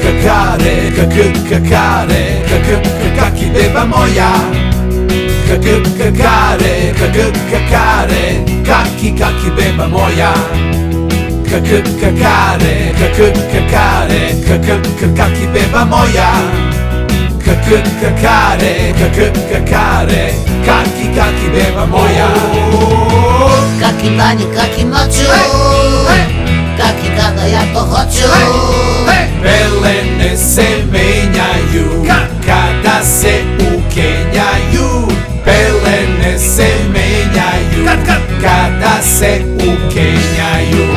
kakare, kaki beba moja. Kakare, kaki beba moja. Kakare, kaki beba moja. Kakare, kaki beba moja. Kaki bani, kaki moću, kaki kada ja to hoću. Pelene se menjaju kada se ukenjaju. Pelene se menjaju kada se ukenjaju.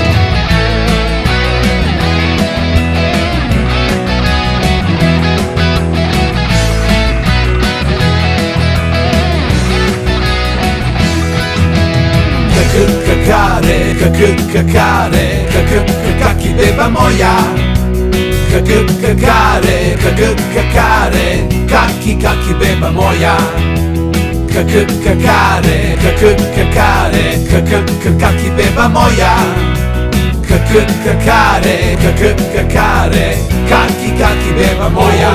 Kakare, kaki beba moja. Kakare, kaki beba moja. Kakare, kaki beba moja. Kakare, kaki beba moja.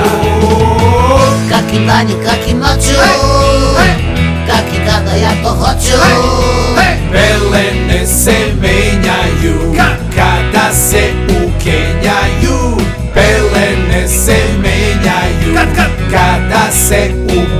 Kaki bani, kaki moću, kaki kada ja to hoću. Pelene se menjaju kada se ukenjaju. Pelene se menjaju kada se ukenjaju.